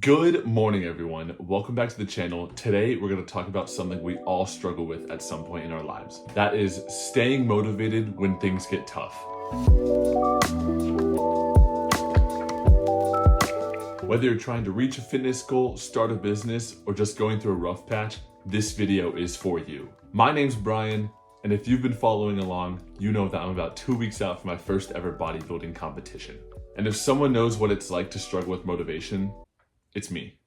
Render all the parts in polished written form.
Good morning, everyone. Welcome back to the channel. Today, we're going to talk about something we all struggle with at some point in our lives. That is staying motivated when things get tough. Whether you're trying to reach a fitness goal, start a business, or just going through a rough patch, this video is for you. My name's Brian, and if you've been following along, you know that I'm about 2 weeks out from my first ever bodybuilding competition. And if someone knows what it's like to struggle with motivation, it's me.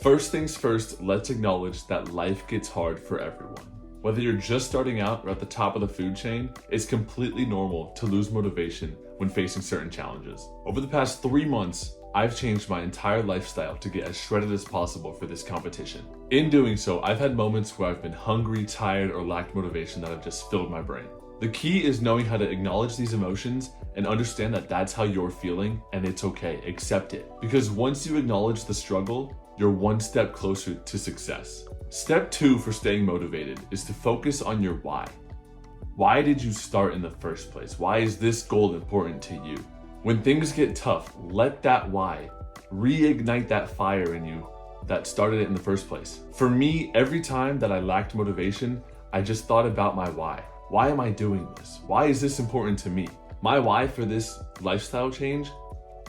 First things first, let's acknowledge that life gets hard for everyone. Whether you're just starting out or at the top of the food chain, it's completely normal to lose motivation when facing certain challenges. Over the past 3 months, I've changed my entire lifestyle to get as shredded as possible for this competition. In doing so, I've had moments where I've been hungry, tired, or lacked motivation that have just filled my brain. The key is knowing how to acknowledge these emotions and understand that that's how you're feeling, and it's okay, accept it. Because once you acknowledge the struggle, you're one step closer to success. Step 2 for staying motivated is to focus on your why. Why did you start in the first place? Why is this goal important to you? When things get tough, let that why reignite that fire in you that started it in the first place. For me, every time that I lacked motivation, I just thought about my why. Why am I doing this? Why is this important to me? My why for this lifestyle change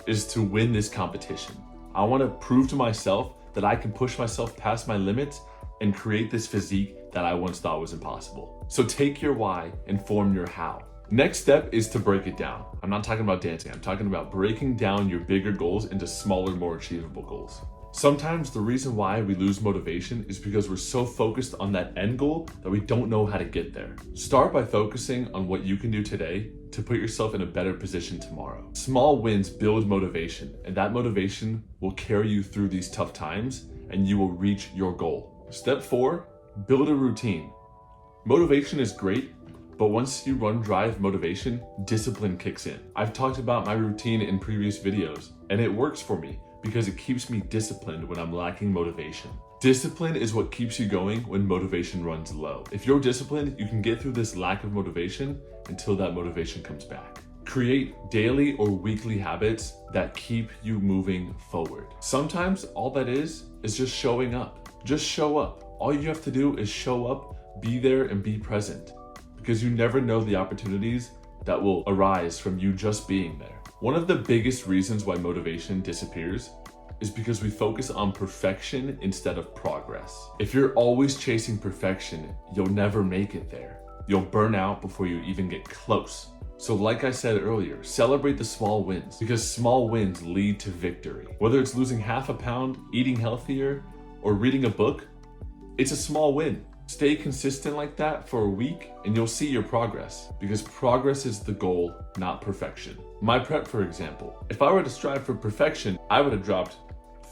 is to win this competition. I want to prove to myself that I can push myself past my limits and create this physique that I once thought was impossible. So take your why and form your how. Next step is to break it down. I'm not talking about dancing. I'm talking about breaking down your bigger goals into smaller, more achievable goals. Sometimes the reason why we lose motivation is because we're so focused on that end goal that we don't know how to get there. Start by focusing on what you can do today to put yourself in a better position tomorrow. Small wins build motivation, and that motivation will carry you through these tough times and you will reach your goal. Step 4, build a routine. Motivation is great, but once you run dry of motivation, discipline kicks in. I've talked about my routine in previous videos, and it works for me because it keeps me disciplined when I'm lacking motivation. Discipline is what keeps you going when motivation runs low. If you're disciplined, you can get through this lack of motivation until that motivation comes back. Create daily or weekly habits that keep you moving forward. Sometimes all that is just showing up. Just show up. All you have to do is show up, be there, and be present, because you never know the opportunities that will arise from you just being there. One of the biggest reasons why motivation disappears is because we focus on perfection instead of progress. If you're always chasing perfection, you'll never make it there. You'll burn out before you even get close. So like I said earlier, celebrate the small wins, because small wins lead to victory. Whether it's losing half a pound, eating healthier, or reading a book, it's a small win. Stay consistent like that for a week and you'll see your progress, because progress is the goal, not perfection. My prep, for example, if I were to strive for perfection, I would have dropped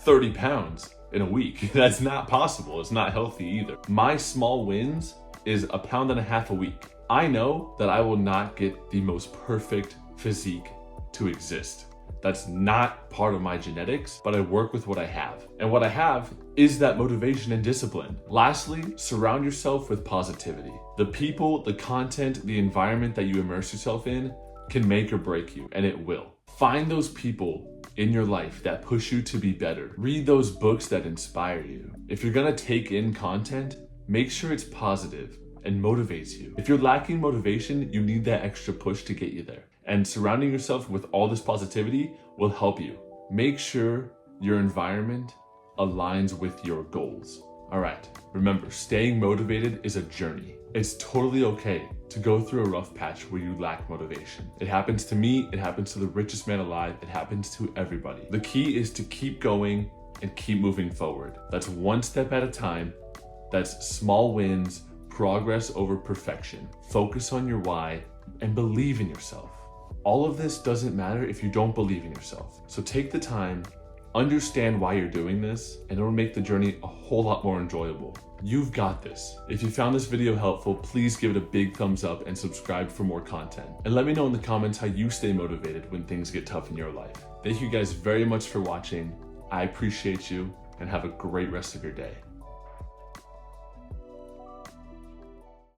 30 pounds in a week. That's not possible. It's not healthy either. My small wins is 1.5 pounds a week. I know that I will not get the most perfect physique to exist. That's not part of my genetics, but I work with what I have. And what I have is that motivation and discipline. Lastly, surround yourself with positivity. The people, the content, the environment that you immerse yourself in can make or break you, and it will. Find those people in your life that push you to be better. Read those books that inspire you. If you're gonna take in content, make sure it's positive and motivates you. If you're lacking motivation, you need that extra push to get you there. And surrounding yourself with all this positivity will help you. Make sure your environment aligns with your goals. All right, remember, staying motivated is a journey. It's totally okay to go through a rough patch where you lack motivation. It happens to me, it happens to the richest man alive, it happens to everybody. The key is to keep going and keep moving forward. That's one step at a time. That's small wins, progress over perfection. Focus on your why and believe in yourself. All of this doesn't matter if you don't believe in yourself. So take the time, understand why you're doing this, and it'll make the journey a whole lot more enjoyable. You've got this. If you found this video helpful, please give it a big thumbs up and subscribe for more content. And let me know in the comments how you stay motivated when things get tough in your life. Thank you guys very much for watching. I appreciate you, and have a great rest of your day.